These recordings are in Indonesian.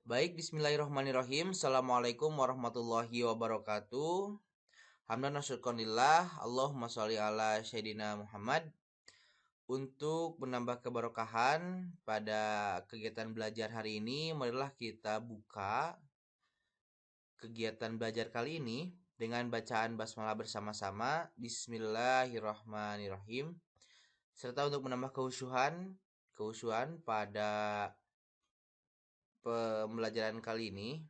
Baik, bismillahirrahmanirrahim. Assalamualaikum warahmatullahi wabarakatuh. Hamdan wa syukronillah. Allahumma sholli ala Sayyidina Muhammad. Untuk menambah keberkahan pada kegiatan belajar hari ini, marilah kita buka kegiatan belajar kali ini dengan bacaan basmalah bersama-sama. Bismillahirrahmanirrahim. Serta untuk menambah kehusuan pada pembelajaran kali ini,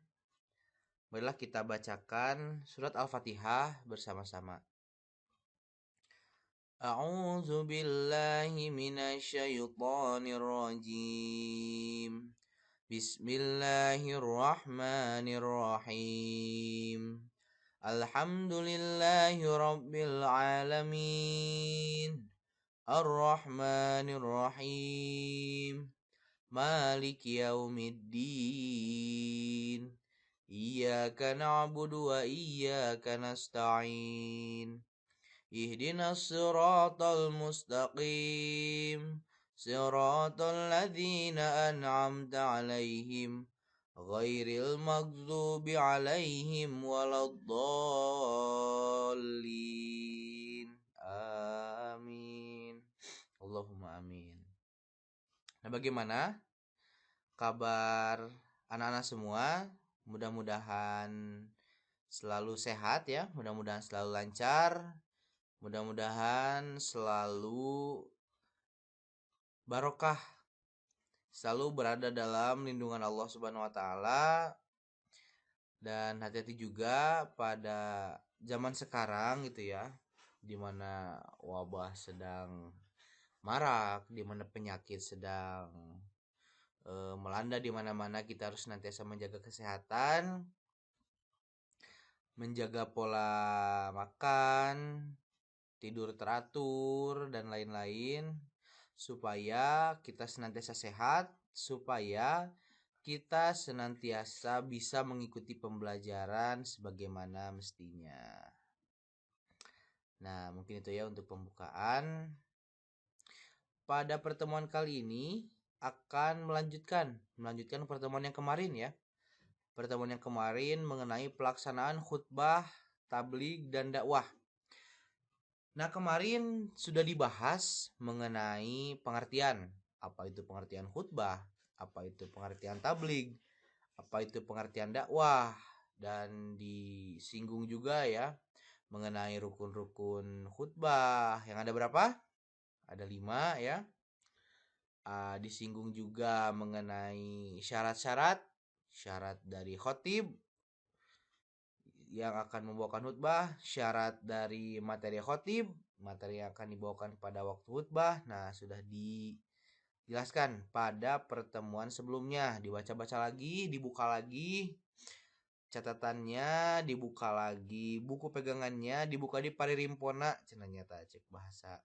marilah kita bacakan surat Al-Fatihah bersama-sama. A'udzu billahi minasyaitonir rajim. Bismillahirrahmanirrahim. Alhamdulillahi rabbil alamin. Ar-Rahmanir-Rahim. Maliki yaumiddin. Iyyaka na'budu wa iyyaka nasta'in. Ihdinas siratal mustaqim. Siratal ladzina an'amta 'alaihim ghairil maghdubi 'alaihim waladdallin. Amin. Allahumma amin. Nah, bagaimana kabar anak-anak semua? Mudah-mudahan selalu sehat ya, mudah-mudahan selalu lancar, mudah-mudahan selalu barokah, selalu berada dalam lindungan Allah Subhanahu wa taala. Dan hati-hati juga pada zaman sekarang gitu ya, di mana wabah sedang marak, di mana penyakit sedang melanda di mana-mana. Kita harus senantiasa menjaga kesehatan, menjaga pola makan, tidur teratur, dan lain-lain, supaya kita senantiasa sehat, supaya kita senantiasa bisa mengikuti pembelajaran sebagaimana mestinya. Nah, mungkin itu ya untuk pembukaan. Pada pertemuan kali ini akan melanjutkan pertemuan yang kemarin ya. Pertemuan yang kemarin mengenai pelaksanaan khutbah, tabligh, dan dakwah. Nah, kemarin sudah dibahas mengenai pengertian. Apa itu pengertian khutbah? Apa itu pengertian tabligh? Apa itu pengertian dakwah? Dan disinggung juga ya mengenai rukun-rukun khutbah. Yang ada berapa? Ada 5 ya. Disinggung juga mengenai syarat dari khotib yang akan membawakan khutbah, syarat dari materi khotib, materi yang akan dibawakan pada waktu khutbah. Nah, sudah dijelaskan pada pertemuan sebelumnya. Dibaca-baca lagi, dibuka lagi catatannya, dibuka lagi buku pegangannya, dibuka di paririmpona, cenanya tak cek bahasa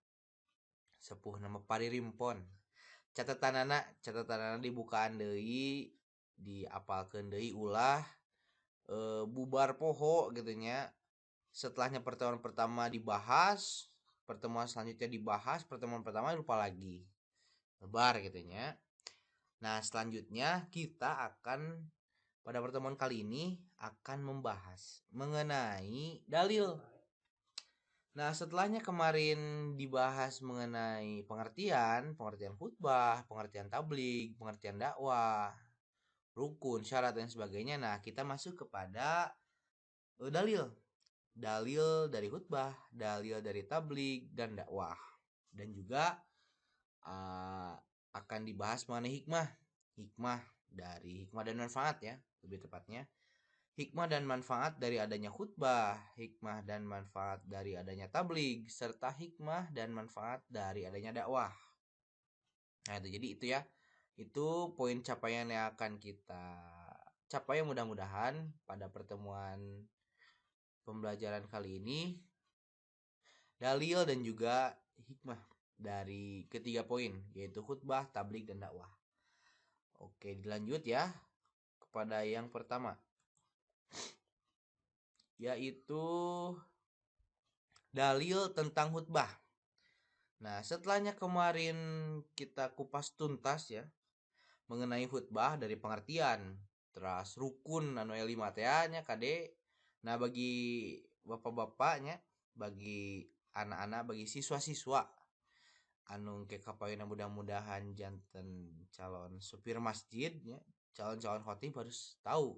sepuh nama paririmpon. Catatanana dibukaan deui, diapalkeun deui ulah, bubar poho gitu nya. Setelahnya pertemuan pertama dibahas, pertemuan selanjutnya dibahas, pertemuan pertama lupa lagi, lebar gitu nya. Nah, selanjutnya kita akan pada pertemuan kali ini akan membahas mengenai dalil. Nah, setelahnya kemarin dibahas mengenai pengertian khutbah, pengertian tabligh, pengertian dakwah, rukun, syarat, dan sebagainya. Nah, kita masuk kepada dalil. Dalil dari khutbah, dalil dari tabligh dan dakwah. Dan juga akan dibahas mengenai hikmah dan manfaat ya, lebih tepatnya. Hikmah dan manfaat dari adanya khutbah, hikmah dan manfaat dari adanya tabligh, serta hikmah dan manfaat dari adanya dakwah. Nah, itu jadi itu ya. Itu poin capaian yang akan kita capai mudah-mudahan pada pertemuan pembelajaran kali ini. Dalil dan juga hikmah dari ketiga poin, yaitu khutbah, tabligh, dan dakwah. Oke, dilanjut ya kepada yang pertama, yaitu dalil tentang khutbah. Nah, setelahnya kemarin kita kupas tuntas ya mengenai khutbah dari pengertian, terus rukun anu 5 teh nya kade. Nah bagi bapak-bapaknya, bagi anak-anak, bagi siswa-siswa anu ke kapayuna mudah-mudahan janten calon supir masjid ya, calon-calon khotib harus tahu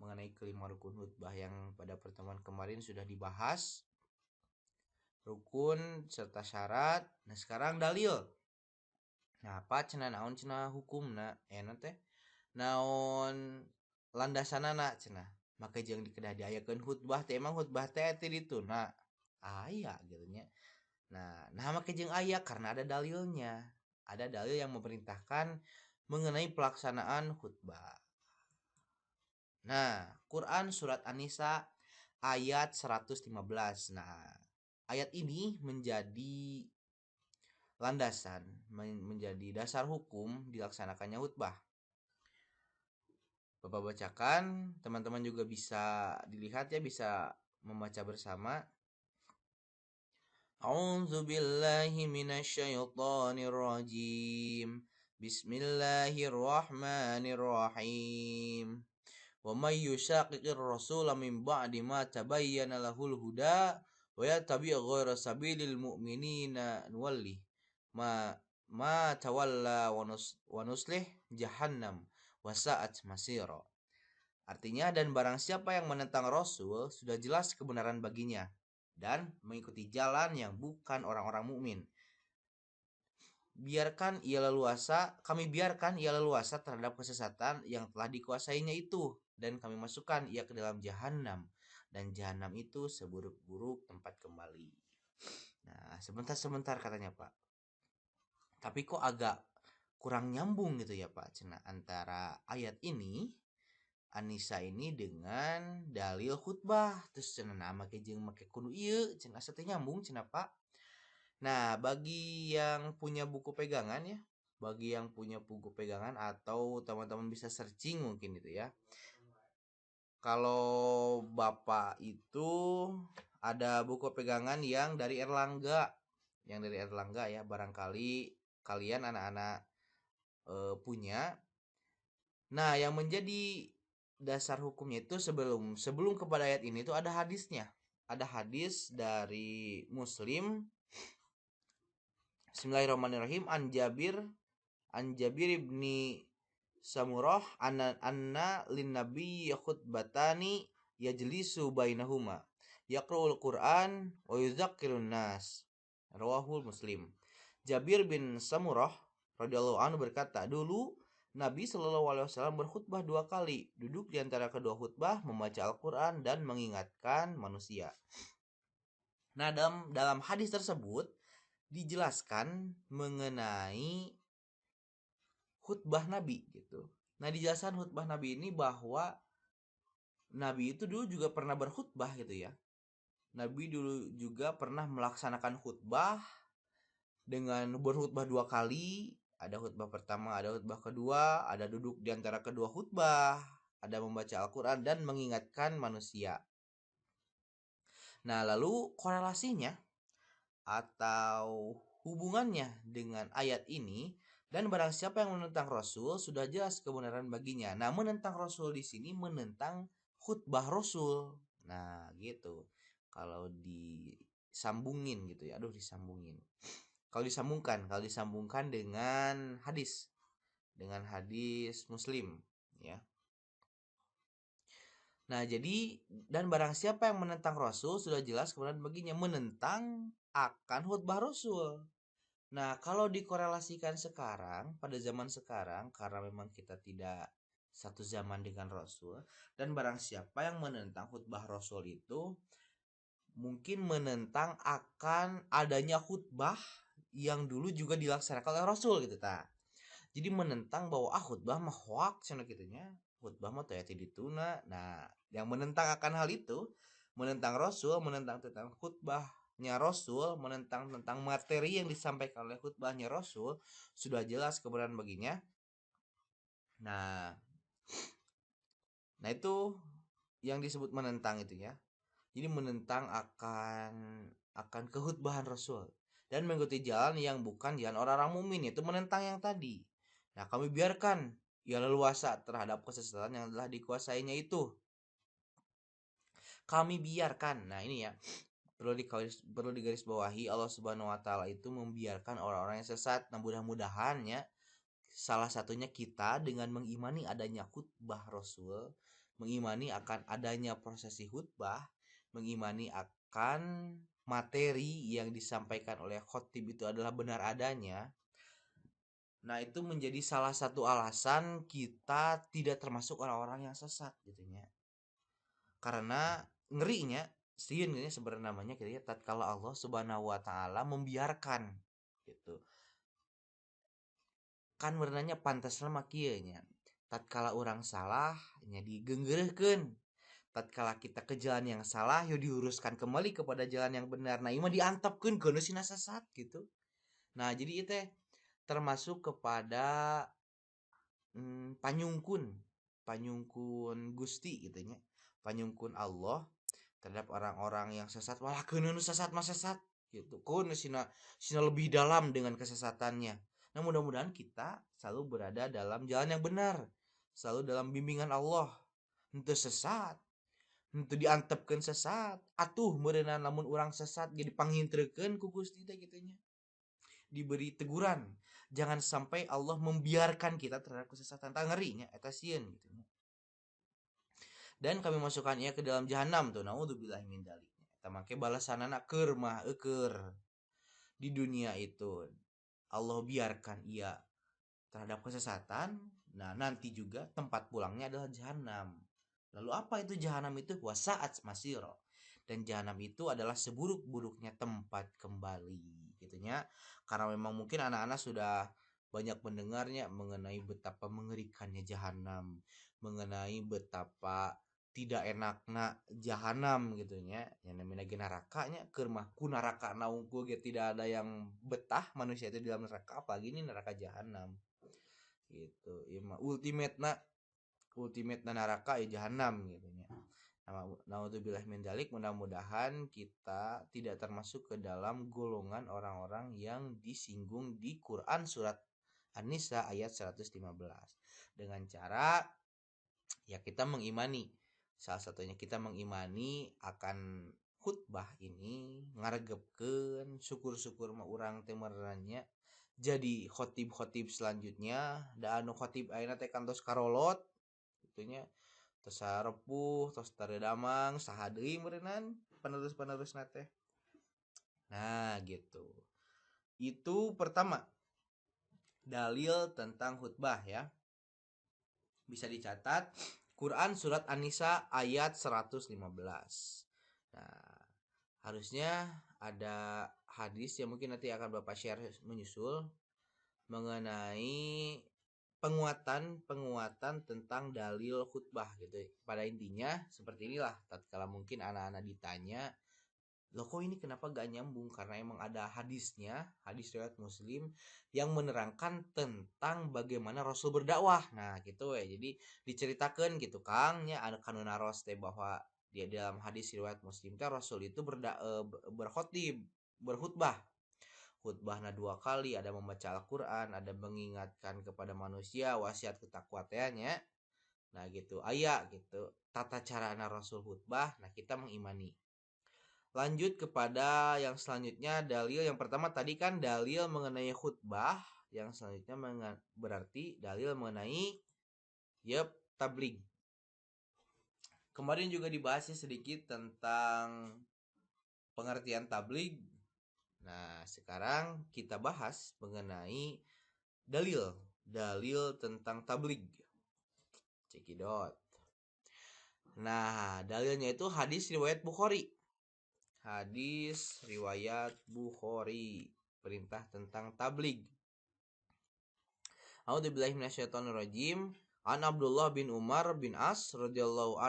mengenai kelima rukun khutbah yang pada pertemuan kemarin sudah dibahas, rukun serta syarat. Nah sekarang dalil. Nah apa cenah naon cenah hukumna teh naon landasanana cenah, maka jeung dikedah diayakeun khutbah teh emang khutbah teh ti dituna aya gitu nya. Nah make jeung aya karena ada dalilnya, ada dalil yang memerintahkan mengenai pelaksanaan khutbah. Nah, Quran surat An-Nisa ayat 115. Nah, ayat ini menjadi landasan, menjadi dasar hukum dilaksanakannya khutbah. Bapak bacakan, teman-teman juga bisa dilihat ya, bisa membaca bersama. A'udzu billahi minasyaitonir rajim. Bismillahirrahmanirrahim. Wa may yushaqiqir rasula min ba'di ma tabayyana lahul huda wa yattabi' ghayra sabilil mu'minina nuwalli ma tawalla wa nuslih jahannam wa sa'at masira. Artinya, dan barang siapa yang menentang Rasul sudah jelas kebenaran baginya dan mengikuti jalan yang bukan orang-orang mukmin. Kami biarkan ia leluasa terhadap kesesatan yang telah dikuasainya itu, dan kami masukkan ia ke dalam jahanam, dan jahanam itu seburuk-buruk tempat kembali. Nah, sebentar katanya Pak. Tapi kok agak kurang nyambung gitu ya Pak, cenah antara ayat ini An-Nisa ini dengan dalil khutbah. Terus cenah nama ke jeung make kudu ieu, cenah asa teh nyambung cenah Pak. Nah, bagi yang punya buku pegangan ya, bagi yang punya buku pegangan atau teman-teman bisa searching mungkin itu ya. Kalau Bapak itu ada buku pegangan yang dari Erlangga, ya, barangkali kalian anak-anak punya. Nah, yang menjadi dasar hukumnya itu sebelum kepada ayat ini itu ada hadisnya. Ada hadis dari Muslim. Bismillahirrahmanirrahim. An Jabir ibni Samurah anna lin nabi khutbatani yajlisu bainahuma yaqra'ul Qur'an wa yudzakkirun nas. Rawahul Muslim. Jabir bin Samurah radhiyallahu anhu berkata, dulu Nabi Shallallahu alaihi wasallam berkhutbah 2 kali. Duduk di antara kedua khutbah, membaca Al-Qur'an dan mengingatkan manusia. Nah, dalam hadis tersebut dijelaskan mengenai khutbah Nabi gitu. Nah, dijelaskan khutbah Nabi ini bahwa Nabi itu dulu juga pernah berkhutbah gitu ya. Nabi dulu juga pernah melaksanakan khutbah dengan berkhutbah 2 kali. Ada khutbah pertama, ada khutbah kedua, ada duduk di antara kedua khutbah, ada membaca Al-Qur'an dan mengingatkan manusia. Nah, lalu korelasinya atau hubungannya dengan ayat ini, dan barang siapa yang menentang Rasul sudah jelas kebenaran baginya. Nah, menentang Rasul di sini menentang khutbah Rasul. Nah, gitu. Kalau disambungin gitu ya. Disambungin. Kalau disambungkan dengan hadis Muslim ya. Nah, jadi dan barang siapa yang menentang Rasul sudah jelas kebenaran baginya, menentang akan khutbah Rasul. Nah, kalau dikorelasikan sekarang, pada zaman sekarang, karena memang kita tidak satu zaman dengan Rasul, dan barang siapa yang menentang khutbah Rasul itu mungkin menentang akan adanya khutbah yang dulu juga dilaksanakan oleh Rasul gitu ta. Jadi menentang bahwa khutbah mah hoax cenah kitu nya. Khutbah mah teu dituna. Nah, yang menentang akan hal itu, menentang Rasul, menentang tentang khutbahnya Rasul, menentang tentang materi yang disampaikan oleh khutbahnya Rasul, sudah jelas kebenaran baginya. Nah, itu yang disebut menentang itu ya. Jadi menentang akan kekhutbahan Rasul dan mengikuti jalan yang bukan jalan orang-orang mukmin, itu menentang yang tadi. Nah, kami biarkan ia leluasa terhadap kesesatan yang telah dikuasainya itu. Kami biarkan. Nah, ini ya, perlu digarisbawahi, Allah Subhanahu wa taala itu membiarkan orang-orang yang sesat. Nah, mudah-mudahan ya salah satunya kita dengan mengimani adanya khutbah Rasul, mengimani akan adanya prosesi khutbah, mengimani akan materi yang disampaikan oleh khotib itu adalah benar adanya. Nah, itu menjadi salah satu alasan kita tidak termasuk orang-orang yang sesat gitu ya. Karena ngerinya sieun sebenarnya namanya gitu ya, tatkala Allah Subhanahu wa taala membiarkan gitu. Kan berenanya pantas mah kieu nya. Tatkala orang salah nya digeunggeureukkeun. Tatkala kita ke jalan yang salah yo diuruskan kembali kepada jalan yang benar. Nah, ieu mah diantepkeun ke sina sesat gitu. Nah, jadi itu termasuk kepada panyungkun Gusti gitu nya. Panyungkun Allah terhadap orang-orang yang sesat, walah keun sesat mah sesat gitu. Kun sina lebih dalam dengan kesesatannya. Nah, mudah-mudahan kita selalu berada dalam jalan yang benar, selalu dalam bimbingan Allah. Henteu sesat, henteu diantepkeun sesat. Atuh meureunana lamun urang sesat jadi panghintrekeun ku Gusti teh kitu nya. Diberi teguran. Jangan sampai Allah membiarkan kita terhadap kesesatan. Tah ngerinya eta sieun gitu nya. Dan kami masukkan ia ke dalam jahanam tuh, naudzubillahi min dzalik. Eta make balasanana keur mah eukeur di dunia itu. Allah biarkan ia terhadap kesesatan. Nah, nanti juga tempat pulangnya adalah jahanam. Lalu apa itu jahanam itu? Wasaat masiro. Dan jahanam itu adalah seburuk-buruknya tempat kembali gitunya. Karena memang mungkin anak-anak sudah banyak mendengarnya mengenai betapa mengerikannya jahanam, mengenai betapa tidak enakna jahanam gitunya. Yang namanya nerakanya keur mah ku neraka naungkul ge tidak ada yang betah manusia itu di dalam neraka, apalagi ini neraka jahanam gitu. Ieu mah ultimate na neraka ya jahanam gitu nya. Naudzubillah min dzalik, mudah-mudahan kita tidak termasuk ke dalam golongan orang-orang yang disinggung di Quran surat An-Nisa ayat 115 dengan cara ya kita mengimani, salah satunya kita mengimani akan khutbah ini ngaregepkeun syukur-syukur mah urang teh merenanya jadi khotib-khotib selanjutnya. Da anu khotib ayeuna teh kantos karolot gitunya, tos sarepuh tos taredamang saha deui meureunnan penerus-penerusna teh. Nah, gitu. Itu pertama, dalil tentang khutbah ya. Bisa dicatat Quran surat An-Nisa ayat 115. Nah, harusnya ada hadis yang mungkin nanti akan Bapak share menyusul mengenai penguatan tentang dalil khutbah gitu. Pada intinya seperti inilah, tatkala mungkin anak-anak ditanya, loh kok ini kenapa gak nyambung, karena emang ada hadisnya, hadis riwayat Muslim yang menerangkan tentang bagaimana Rasul berdakwah. Nah gitu ya, jadi diceritakan gitu Kang nya ada kanuna ros teh bahwa dia dalam hadis riwayat Muslim teh Rasul itu berkhutbah. Khutbahna 2 kali, ada membaca Al-Qur'an, ada mengingatkan kepada manusia wasiat ketakwaan. Nah gitu, aya gitu tata cara Rasul khutbah. Nah, kita mengimani. Lanjut kepada yang selanjutnya, dalil yang pertama tadi kan dalil mengenai khutbah, yang selanjutnya berarti dalil mengenai tabligh. Kemarin juga dibahas sedikit tentang pengertian tabligh. Nah, sekarang kita bahas mengenai dalil tentang tabligh. Cekidot. Nah, dalilnya itu hadis riwayat Bukhari. Hadis riwayat Bukhari, perintah tentang tabligh. A'udzubillahi minasyaitonirrajim. An Abdullah bin Umar bin As radhiyallahu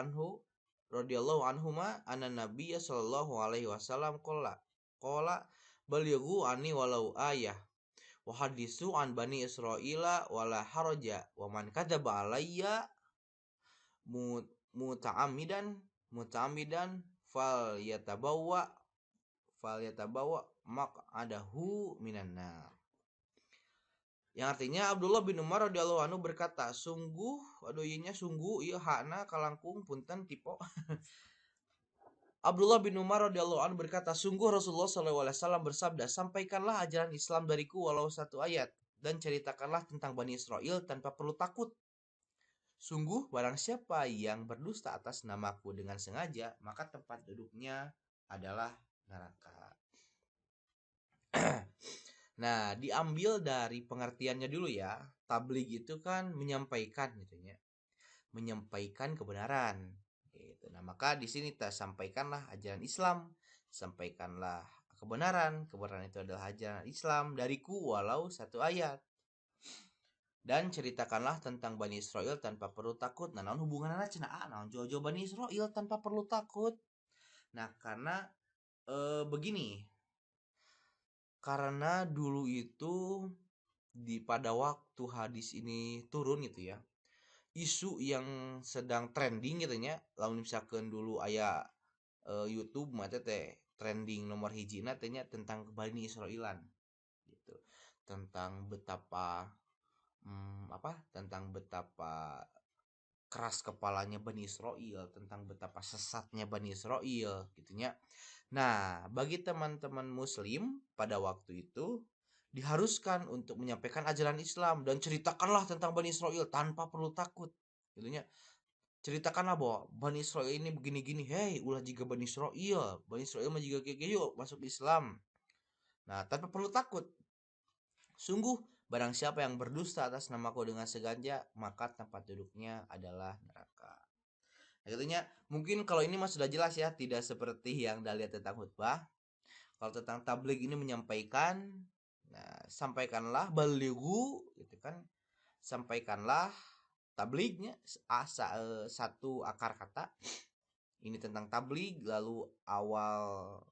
anhuma anna Nabiy sallallahu alaihi wasallam qala balighu anni walau ayah wa hadisu an bani Israila wala haraja wa man kadzaba alayya muta'ammidan fal yatabawa maq'adahu minan nar. Yang artinya Abdullah bin Umar radhiyallahu anhu berkata, sungguh, aduh ieu sungguh ieu hakna kalangkung punten tipo. Abdullah bin Umar radhiyallahu anhu berkata, sungguh Rasulullah SAW bersabda, sampaikanlah ajaran Islam dariku walau satu ayat dan ceritakanlah tentang Bani Israel tanpa perlu takut. Sungguh barang siapa yang berdusta atas namaku dengan sengaja, maka tempat duduknya adalah neraka. Nah, diambil dari pengertiannya dulu ya. Tabligh itu kan menyampaikan gitu ya. Menyampaikan kebenaran gitu. Nah, maka di sini kita sampaikanlah ajaran Islam, sampaikanlah kebenaran. Kebenaran itu adalah ajaran Islam dariku walau satu ayat. Dan ceritakanlah tentang Bani Israel tanpa perlu takut. Nah, naon hubungannya cenah naon jojo Bani Israel tanpa perlu takut. Nah, karena begini, karena dulu itu pada waktu hadis ini turun gitu ya, isu yang sedang trending gitu nya, lamun misalkan dulu aya YouTube mah teh trending nomor hijina teh nya tentang Bani Israelan gitu. Tentang betapa tentang betapa keras kepalanya Bani Israel, tentang betapa sesatnya Bani Israel gitunya. Nah, bagi teman-teman muslim pada waktu itu diharuskan untuk menyampaikan ajaran Islam dan ceritakanlah tentang Bani Israel tanpa perlu takut. Gitunya. Ceritakanlah bahwa Bani Israel ini begini-gini, hei ulah juga Bani Israel mah juga kayak yuk masuk Islam. Nah, tanpa perlu takut. Sungguh barang siapa yang berdusta atas namaku dengan sengaja, maka tempat duduknya adalah neraka. Akhirnya mungkin kalau ini mas sudah jelas ya, tidak seperti yang Dahlia tentang khutbah. Kalau tentang tabligh ini menyampaikan, nah sampaikanlah balighu gitu kan, sampaikanlah tablighnya satu akar kata. Ini tentang tabligh, lalu awal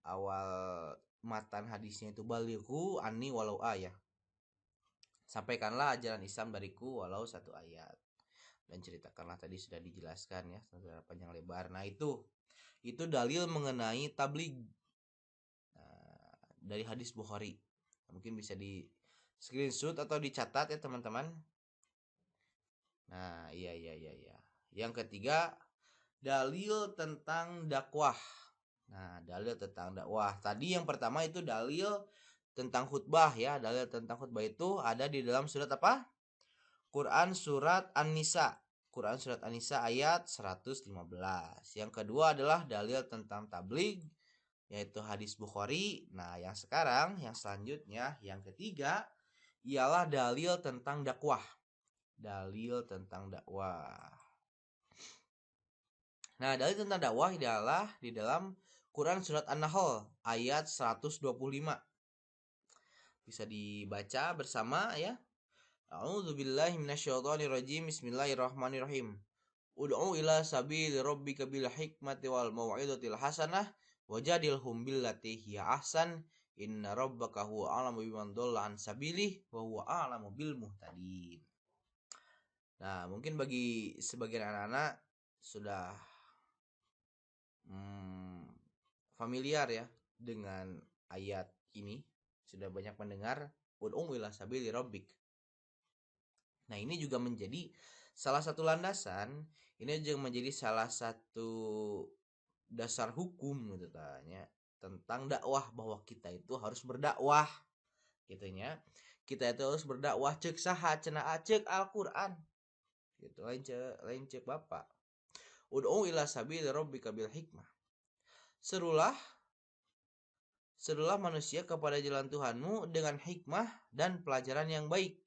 awal matan hadisnya itu balighu anni walau ayah. Sampaikanlah ajaran Islam dariku walau satu ayat. Dan ceritakanlah tadi sudah dijelaskan ya secara panjang lebar. Nah, itu dalil mengenai tabligh. Nah, dari hadis Bukhari. Mungkin bisa di screenshot atau dicatat ya teman-teman. Nah, iya. Yang ketiga, dalil tentang dakwah. Nah, dalil tentang dakwah. Tadi yang pertama itu dalil tentang khutbah ya. Dalil tentang khutbah itu ada di dalam surat apa? Quran surat An-Nisa. Quran surat An-Nisa ayat 115. Yang kedua adalah dalil tentang tabligh, yaitu hadis Bukhari. Nah, yang selanjutnya, yang ketiga ialah dalil tentang dakwah. Dalil tentang dakwah. Nah, dalil tentang dakwah adalah di dalam Quran surat An-Nahl ayat 125. Bisa dibaca bersama ya. A'udzubillahi minasyaitonirrajim. Bismillahirrahmanirrahim. Ud'u ila sabili rabbika bil hikmati wal mau'izatil hasanah wajadilhum billati hiya ahsan inna rabbaka huwa a'lamu biman dhalla an sabilihi wa huwa a'lamu bil muhtadin. Nah, mungkin bagi sebagian anak-anak sudah familiar ya dengan ayat ini, sudah banyak mendengar ud'u ila sabili rabbik. Nah, ini juga menjadi salah satu landasan, ini juga menjadi salah satu dasar hukum gitu tanya tentang dakwah, bahwa kita itu harus berdakwah gitunya. Kita itu harus berdakwah cek saha cenah cek Al-Qur'an. Gitu lain cek Bapak. Ud'u ila sabili rabbika bil hikmah. Serulah manusia kepada jalan Tuhanmu dengan hikmah dan pelajaran yang baik.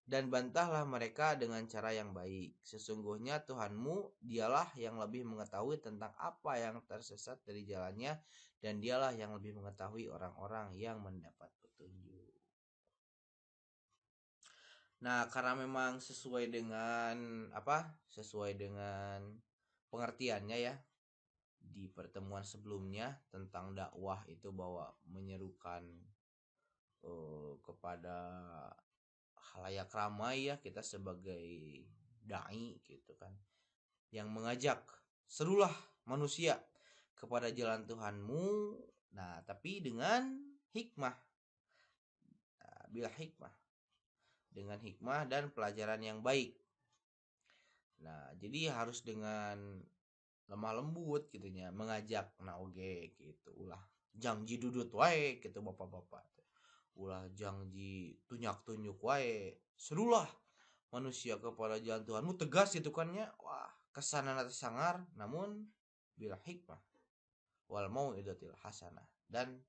Dan bantahlah mereka dengan cara yang baik. Sesungguhnya Tuhanmu dialah yang lebih mengetahui tentang apa yang tersesat dari jalannya, dan dialah yang lebih mengetahui orang-orang yang mendapat petunjuk. Nah, karena memang sesuai dengan pengertiannya ya di pertemuan sebelumnya tentang dakwah itu bahwa menyerukan kepada halayak ramai ya, kita sebagai dai gitu kan, yang mengajak serulah manusia kepada jalan Tuhanmu. Nah, tapi dengan hikmah. Nah, bil hikmah, dengan hikmah dan pelajaran yang baik. Nah, jadi harus dengan lemah lembut gitunya mengajak oge gitu ulah janji dudut wae gitu bapak-bapak ulah janji tunyak-tunyuk wae serulah manusia kepada jalan Tuhanmu tegas gitu kan ya. Wah kesana nanti sangar namun bila hikmah wal mau'izatil hasanah dan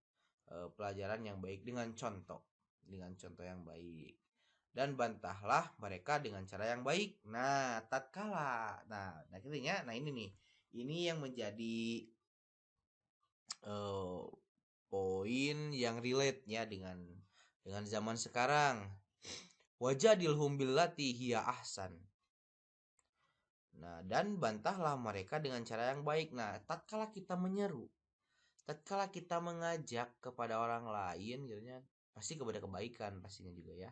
pelajaran yang baik dengan contoh yang baik dan bantahlah mereka dengan cara yang baik. Nah tatkala nah akhirnya nah ini nih ini yang menjadi eh, poin yang relate ya dengan zaman sekarang. Wajadilhum billati hiya ahsan. Nah, dan bantahlah mereka dengan cara yang baik. Nah, tatkala kita menyeru, tatkala kita mengajak kepada orang lain, gitu ya, pasti kepada kebaikan pastinya juga ya.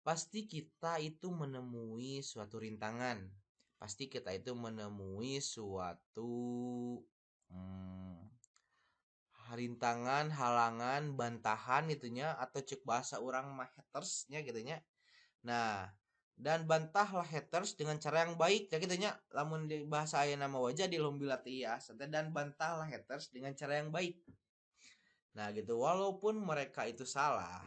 Pasti kita itu menemui suatu rintangan. Pasti kita itu menemui suatu hmm, rintangan, halangan, bantahan itunya atau cek bahasa orang mah hatersnya gitunya. Nah, dan bantahlah haters dengan cara yang baik ya gitunya. Lamun di bahasa aya nama wajah di lumbilati ya dan bantahlah haters dengan cara yang baik. Nah, gitu walaupun mereka itu salah,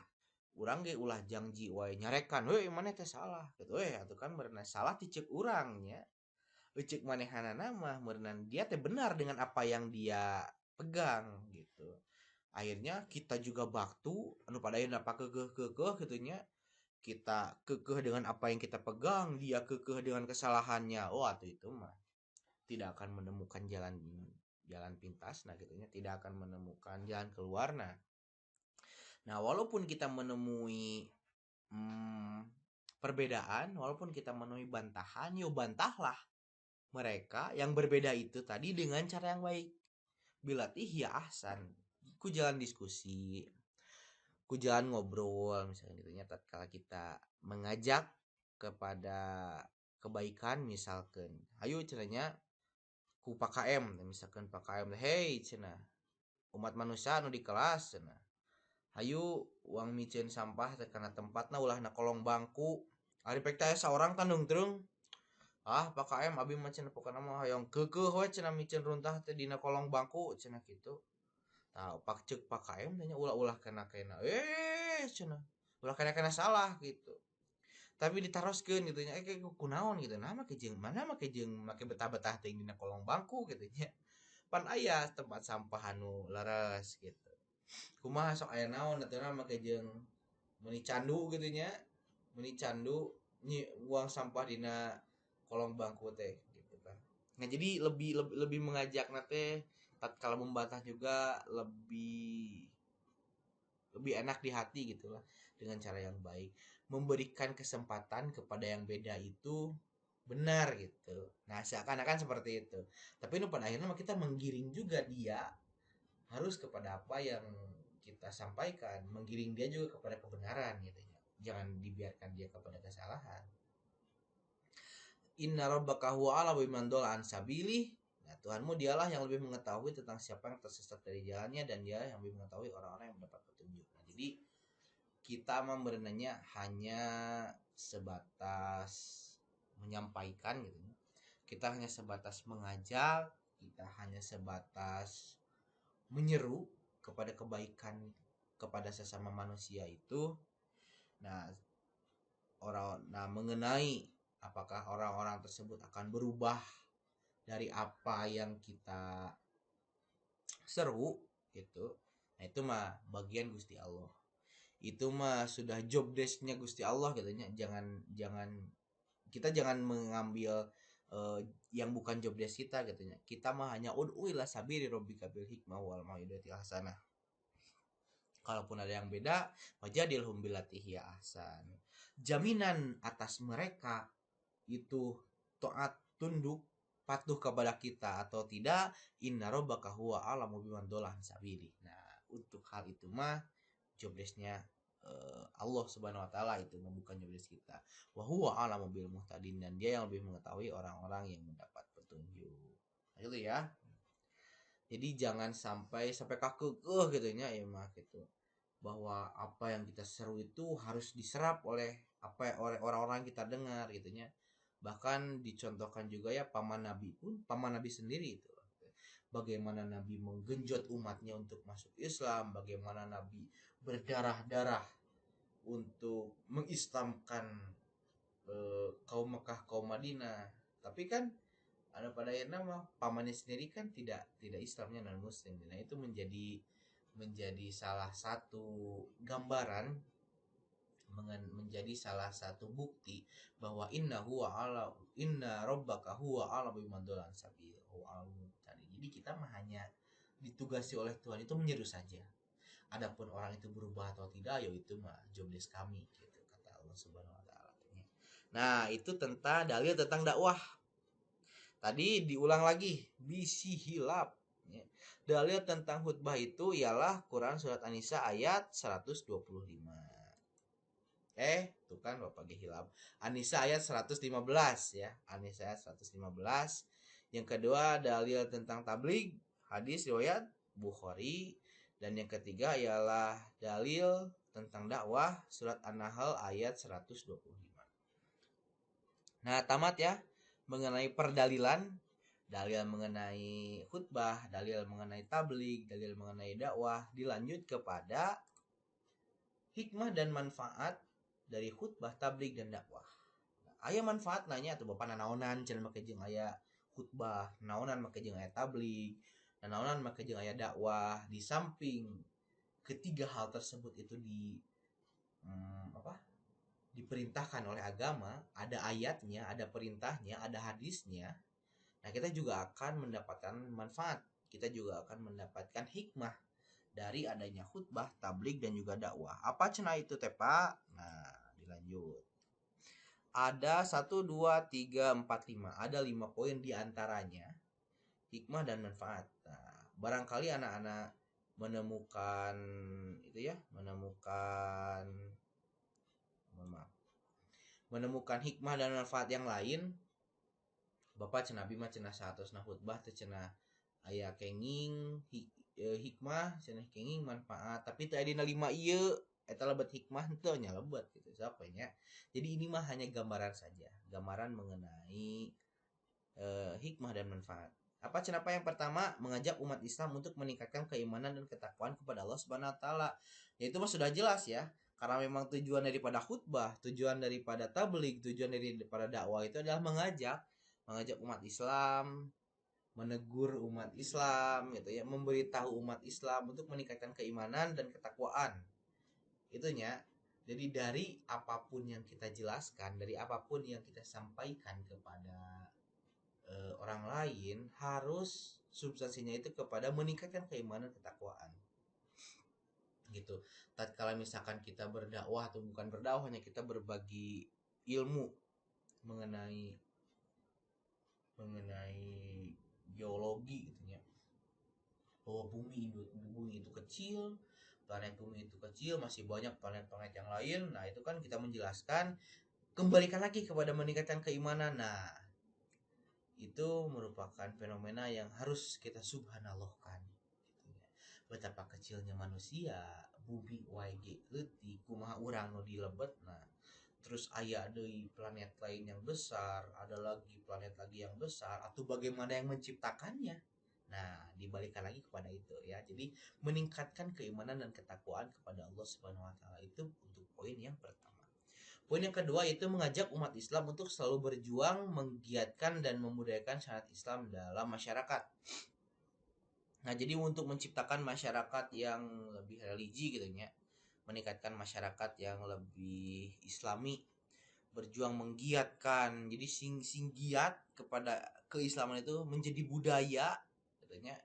urang ge ulah janji wae nyarekan, "Heuh, mana teh salah." Gitu atuh kan berenang salah dicek urangnya. Cek manehana mah merenang dia teh benar dengan apa yang dia pegang gitu. Akhirnya kita juga baktu anu pada ayeuna apa kekeh gitunya. Kita kekeh dengan apa yang kita pegang, dia kekeh dengan kesalahannya. Oh, atau itu mah tidak akan menemukan jalan jalan pintas nah gitunya, tidak akan menemukan jalan keluar. Nah, walaupun kita menemui perbedaan, walaupun kita menemui bantahan, yuk bantahlah mereka yang berbeda itu tadi dengan cara yang baik. Bilatih ya ahsan. Ku jalan diskusi, ku jalan ngobrol misalnya gitu nya tatkala kita mengajak kepada kebaikan misalkan. Ayo cenanya ku PKM misalkan PKM hey cenah umat manusia anu di kelas cenah. Hayu uang micin sampah karena tempatna ulah na kolong bangku. Ari pek teh saorang tandung terung. Ah PKM abi mah cenah pokona mah hayang keukeuh we cenah micin runtah teh dina kolong bangku cenah kitu. Tah pak ceuk PKM tanya ulah-ulah kena cenah. Ulah kena salah gitu. Tapi ditaroskeun gitu nya kayak kunaon gitu. Nah make jeung mana make jeung make betah-betah teh dina kolong bangku gitu nya. Pan aya tempat sampah anu laras gitu. Kumaha sok aya naon atuh make jeung meuni candu gitu nya. Meuni candu buang sampah dina kolong bangku teh gitu kan. Nah, jadi lebih mengajak nate tatkala membantah juga lebih enak di hati gitu lah dengan cara yang baik, memberikan kesempatan kepada yang beda itu benar gitu. Nah, seakan-akan seperti itu. Tapi pada akhirnya kita menggiring juga dia harus kepada apa yang kita sampaikan, menggiring dia juga kepada kebenaran gitu ya. Jangan dibiarkan dia kepada kesalahan. Inna rabbaka huwa a'lamu biman dhalla an sabilih. Nah, Tuhanmu dialah yang lebih mengetahui tentang siapa yang tersesat dari jalannya dan dia yang lebih mengetahui orang-orang yang mendapat petunjuk. Nah, jadi kita memberenanya hanya sebatas menyampaikan gitu. Kita hanya sebatas mengajak, kita hanya sebatas menyeru kepada kebaikan kepada sesama manusia itu. Nah, mengenai apakah orang-orang tersebut akan berubah dari apa yang kita seru gitu. Nah, itu mah bagian Gusti Allah. Itu mah sudah job desk-nya Gusti Allah katanya. Jangan kita jangan mengambil yang bukan job desk kita katanya. Kita mah hanya ud'u ila sabili rabbika bil hikmah wal mau'izatil hasanah. Kalaupun ada yang beda, wajadilhum billati hiya ahsan. Jaminan atas mereka itu taat, tunduk, patuh kepada kita atau tidak, inna rabbaka huwa a'lamu biman dhalla an sabili. Nah, untuk hal itu mah job desk-nya Allah Subhanahu wa taala itu bukan job desk kita. Wa huwa a'lamu bil muhtadin dan dia yang lebih mengetahui orang-orang yang mendapat petunjuk. Nah, itu ya. Jadi jangan sampai kaku gitu nya ya mah gitu. bahwa apa yang kita seru itu harus diserap oleh oleh orang-orang yang kita dengar gitunya. Bahkan dicontohkan juga ya paman Nabi sendiri itu. Bagaimana Nabi menggenjot umatnya untuk masuk Islam, bagaimana Nabi berdarah-darah untuk mengislamkan kaum Mekah, kaum Madinah. Tapi kan ada pada akhirnya mah pamannya sendiri kan tidak Islamnya non Muslim. Nah itu menjadi salah satu gambaran, menjadi salah satu bukti bahwa inna rabbaka huwa ala biman dolan sabil. Jadi kita mah hanya ditugasi oleh Tuhan itu menyeru saja. Adapun orang itu berubah atau tidak, ya itu mah jobdesk kami gitu kata Allah Subhanahu wa taala. Nah, itu tentang dalil tentang dakwah. Tadi diulang lagi, bisi hilap. Dalil tentang khutbah itu ialah Quran surat An-Nisa ayat 125. Tuh kan Bapak hilap. An-Nisa ayat 115 ya. An-Nisa ayat 115. Yang kedua dalil tentang tabligh, hadis riwayat Bukhari. Dan yang ketiga ialah dalil tentang dakwah surat An-Nahl ayat 125. Nah, tamat ya mengenai perdalilan, dalil mengenai khutbah, dalil mengenai tabligh, dalil mengenai dakwah. Dilanjut kepada hikmah dan manfaat dari khutbah, tabligh dan dakwah. Aya manfaat nanya tuh Bapak nanaonan cenah make jeung aya khutbah, naonan make jeung aya tabligh, naonan make jeung aya dakwah. Di samping ketiga hal tersebut itu diperintahkan oleh agama, ada ayatnya, ada perintahnya, ada hadisnya. Nah, kita juga akan mendapatkan manfaat. Kita juga akan mendapatkan hikmah dari adanya khutbah, tabligh dan juga dakwah. Apa cenah itu teh Pak? Nah, dilanjut. Ada 1 2 3 4 5. Ada 5 poin di antaranya hikmah dan manfaat. Nah, barangkali anak-anak menemukan hikmah dan manfaat yang lain. Bapak cenah bima cenah saatosna khutbah teh cenah aya kenging hikmah, cenah kenging manfaat, tapi teu aya dina 5 ieu eta lebet hikmah teu nya lebet gitu siapa nya. Jadi ini mah hanya gambaran saja, gambaran mengenai hikmah dan manfaat. Apa cenah yang pertama, mengajak umat Islam untuk meningkatkan keimanan dan ketakwaan kepada Allah Subhanahu wa taala. Ya itu mah sudah jelas ya. Karena memang tujuan daripada khutbah, tujuan daripada tabligh, tujuan daripada dakwah itu adalah mengajak umat Islam, menegur umat Islam gitu ya, memberitahu umat Islam untuk meningkatkan keimanan dan ketakwaan. Itunya. Jadi dari apapun yang kita jelaskan, dari apapun yang kita sampaikan kepada orang lain, harus substansinya itu kepada meningkatkan keimanan ketakwaan. Gitu. Tatkala misalkan kita berdakwah atau bukan berdakwah, hanya kita berbagi ilmu mengenai geologi gitu ya, bahwa bumi itu kecil, planet bumi itu kecil, masih banyak planet-planet yang lain. Nah itu kan kita menjelaskan, kembalikan lagi kepada meningkatkan keimanan. Nah itu merupakan fenomena yang harus kita subhanallahkan gitu ya. Betapa kecilnya manusia, bumi wae leutik, kumaha urang nu dilebet. Nah terus aya deui planet lain yang besar, ada lagi planet lagi yang besar, atau bagaimana yang menciptakannya. Nah, dibalikan lagi kepada itu ya. Jadi meningkatkan keimanan dan ketakwaan kepada Allah Subhanahu wa taala itu untuk poin yang pertama. Poin yang kedua yaitu mengajak umat Islam untuk selalu berjuang menggiatkan dan memudayakan syariat Islam dalam masyarakat. Nah, jadi untuk menciptakan masyarakat yang lebih religi gitu ya, meningkatkan masyarakat yang lebih islami, berjuang menggiatkan. Jadi sing giat kepada keislaman itu menjadi budaya katanya,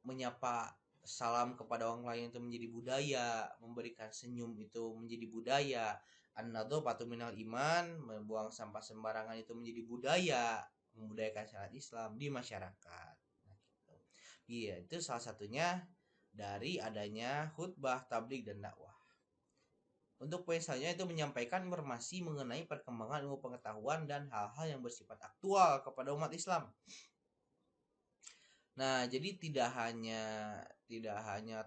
menyapa salam kepada orang lain itu menjadi budaya, memberikan senyum itu menjadi budaya, an-nadhafatu minal iman, membuang sampah sembarangan itu menjadi budaya, membudayakan syariat Islam di masyarakat. Nah, gitu. Iya, itu salah satunya dari adanya khutbah, tabligh dan dakwah. Untuk poin selanjutnya itu menyampaikan informasi mengenai perkembangan ilmu pengetahuan dan hal-hal yang bersifat aktual kepada umat Islam. Nah, jadi tidak hanya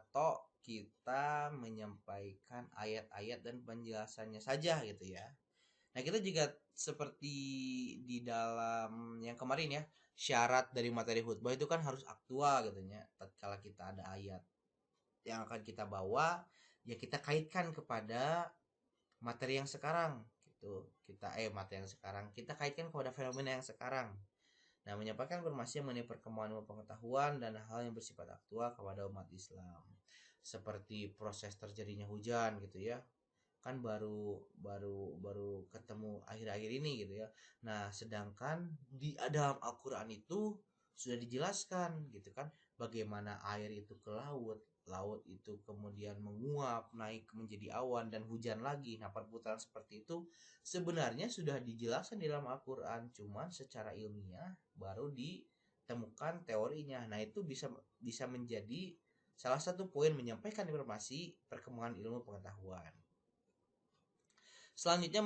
kita menyampaikan ayat-ayat dan penjelasannya saja gitu ya. Nah, kita juga seperti di dalam yang kemarin ya, syarat dari materi khutbah itu kan harus aktual gitu ya. Tatkala kita ada ayat yang akan kita bawa, ya kita kaitkan kepada materi yang sekarang gitu. Materi yang sekarang kita kaitkan kepada fenomena yang sekarang. Nah, menyampaikan informasi mengenai perkembangan ilmu pengetahuan dan hal yang bersifat aktual kepada umat Islam. Seperti proses terjadinya hujan gitu ya. Kan baru baru baru ketemu akhir-akhir ini gitu ya. Nah, sedangkan di dalam Al-Qur'an itu sudah dijelaskan gitu kan bagaimana air itu ke laut, laut itu kemudian menguap naik menjadi awan dan hujan lagi. Nah, perputaran seperti itu sebenarnya sudah dijelaskan di dalam Al-Qur'an, cuman secara ilmiah baru ditemukan teorinya. Nah, itu bisa bisa menjadi salah satu poin menyampaikan informasi perkembangan ilmu pengetahuan. Selanjutnya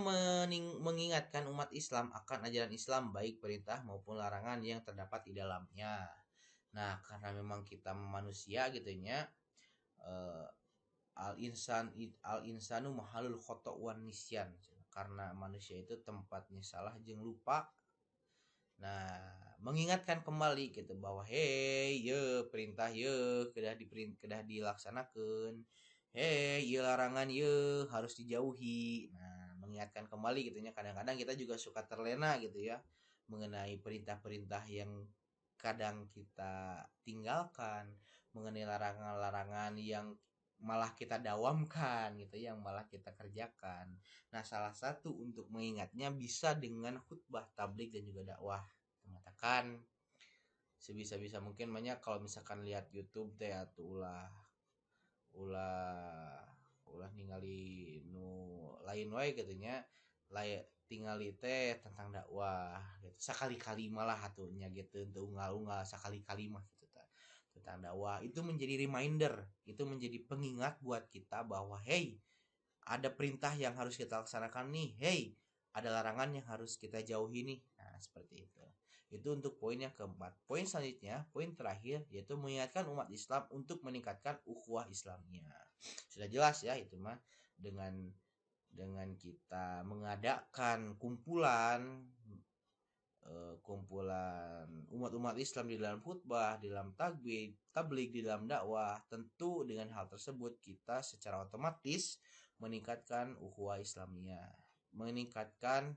mengingatkan umat Islam akan ajaran Islam baik perintah maupun larangan yang terdapat di dalamnya. Nah, karena memang kita manusia gitu ya, eh, al insanu mahalul khoto wan nisyan. Karena manusia itu tempatnya salah jeung lupa. Nah, mengingatkan kembali gitu bahwa hey, ye perintah ye kedah dilaksanakan. Hey, ye larangan ye harus dijauhi. Nah, mengingatkan kembali gitu ya. Kadang-kadang kita juga suka terlena gitu ya mengenai perintah-perintah yang kadang kita tinggalkan, mengenai larangan-larangan yang malah kita dawamkan gitu, yang malah kita kerjakan. Nah, salah satu untuk mengingatnya bisa dengan khutbah tablik dan juga dakwah. Mengatakan sebisa-bisa mungkin banyak kalau misalkan lihat YouTube teh atuh ulah ulah ningali nu lain wae gitu nya. Tingali teh tentang dakwah gitu. Sakali-kali malah atunya gitu untuk unggal-unggal sakali-kali mah gitu tentang dakwah. Itu menjadi reminder, itu menjadi pengingat buat kita bahwa hey, ada perintah yang harus kita laksanakan nih. Hey, ada larangan yang harus kita jauhi nih. Nah, seperti itu. Itu untuk poin yang keempat. Poin selanjutnya, poin terakhir yaitu mengingatkan umat Islam untuk meningkatkan ukhuwah Islamnya. Sudah jelas ya itu mah dengan kita mengadakan kumpulan umat-umat Islam di dalam khutbah, di dalam tabligh, di dalam dakwah, tentu dengan hal tersebut kita secara otomatis meningkatkan ukhuwah Islamiyah, meningkatkan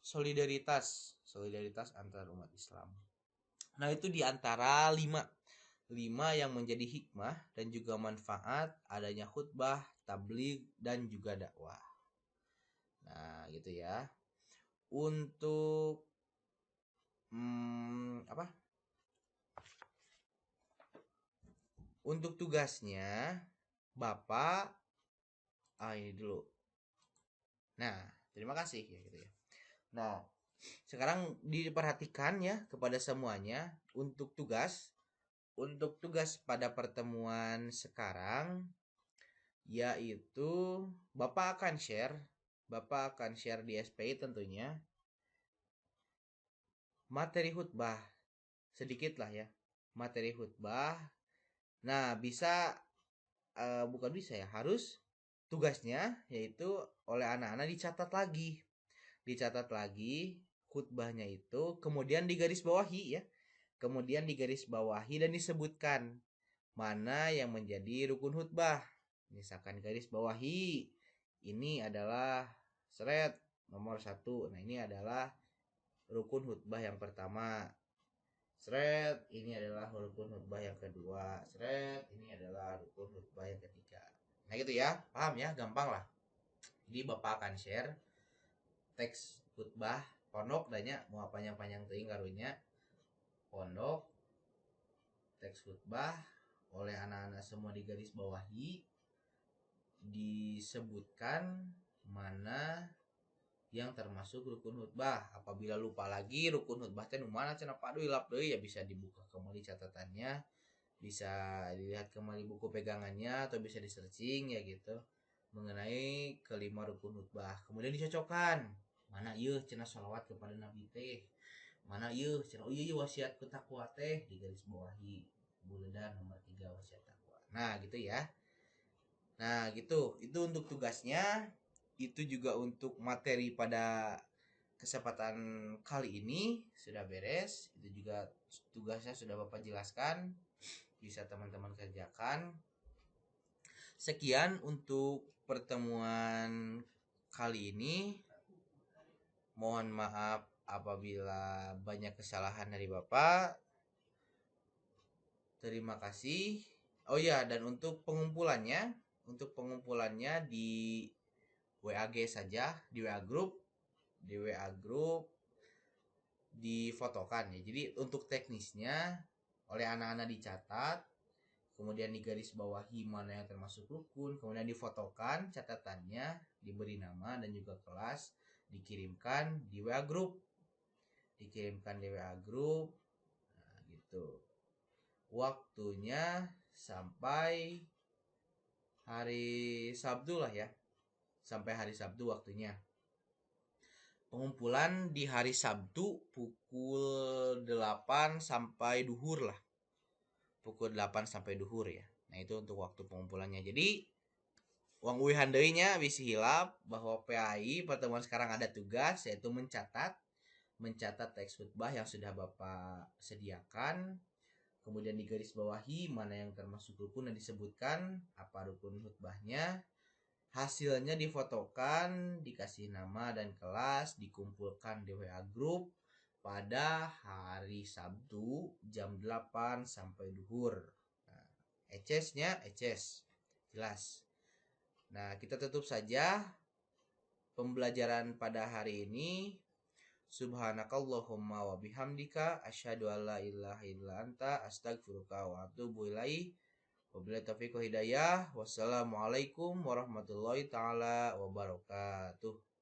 solidaritas antar umat Islam. Nah, itu di antara lima yang menjadi hikmah dan juga manfaat adanya khutbah, tabligh dan juga dakwah. Nah, gitu ya. Untuk apa? Untuk tugasnya Bapak ini dulu. Nah, terima kasih ya gitu ya. Nah, sekarang diperhatikan ya kepada semuanya untuk tugas pada pertemuan sekarang yaitu Bapak akan share di SPI tentunya materi khutbah sedikit lah ya. Materi khutbah. Nah, bukan bisa ya, harus tugasnya yaitu oleh anak-anak dicatat lagi khutbahnya itu, kemudian digarisbawahi ya, kemudian digarisbawahi dan disebutkan mana yang menjadi rukun khutbah. Misalkan garis bawahi ini adalah seret nomor 1. Nah, ini adalah rukun khutbah yang pertama. Seret ini adalah rukun khutbah yang kedua. Seret ini adalah rukun khutbah yang ketiga. Nah, gitu ya, paham ya, gampang lah. Jadi Bapak akan share teks khutbah pondok danya mau panjang-panjang teuing karunya pondok teks khutbah oleh anak-anak semua di garis bawahi, disebutkan mana yang termasuk rukun khutbah. Apabila lupa lagi rukun khutbah teh nu mana cenah Pak ilap deui ya bisa dibuka kembali catatannya, bisa dilihat kembali buku pegangannya atau bisa di searching ya gitu mengenai kelima rukun khutbah. Kemudian dicocokkan mana ieu cenah sholawat kepada Nabi teh, mana ieu cenah ieu wasiat ku takwa teh di garis bawahi buledan nomor 3 wasiat takwa. Nah, gitu ya. Nah, gitu. Itu untuk tugasnya. Itu juga untuk materi pada kesempatan kali ini sudah beres. Itu juga tugasnya sudah Bapak jelaskan. Bisa teman-teman kerjakan. Sekian untuk pertemuan kali ini. Mohon maaf apabila banyak kesalahan dari Bapak. Terima kasih. Oh ya, dan untuk pengumpulannya di WAG saja, di WA grup, di WA grup difotokan ya. Jadi untuk teknisnya oleh anak-anak dicatat, kemudian digaris bawahi mana yang termasuk rukun, kemudian difotokan catatannya, diberi nama dan juga kelas, dikirimkan di WA grup, dikirimkan di WA grup. Nah, gitu. Waktunya sampai hari Sabtu lah ya. Sampai hari Sabtu waktunya. Pengumpulan di hari Sabtu pukul 8 sampai duhur lah. Pukul 8 sampai duhur ya. Nah, itu untuk waktu pengumpulannya. Jadi, uang uwi handainya bisa hilap bahwa PAI pertemuan sekarang ada tugas yaitu mencatat teks khutbah yang sudah Bapak sediakan, kemudian digaris bawahi mana yang termasuk rukun dan disebutkan apa rukun khutbahnya. Hasilnya difotokan, dikasih nama dan kelas, dikumpulkan di WA grup pada hari Sabtu jam 8 sampai duhur. Nah, ECS-nya ECS. Jelas. Nah, kita tutup saja pembelajaran pada hari ini. Subhanakallahumma wa bihamdika asyhadu an la ilaha illa anta astaghfiruka wa atubu ilaik. Wabillahi taufiq wa hidayah. Wassalamualaikum warahmatullahi taala wabarakatuh.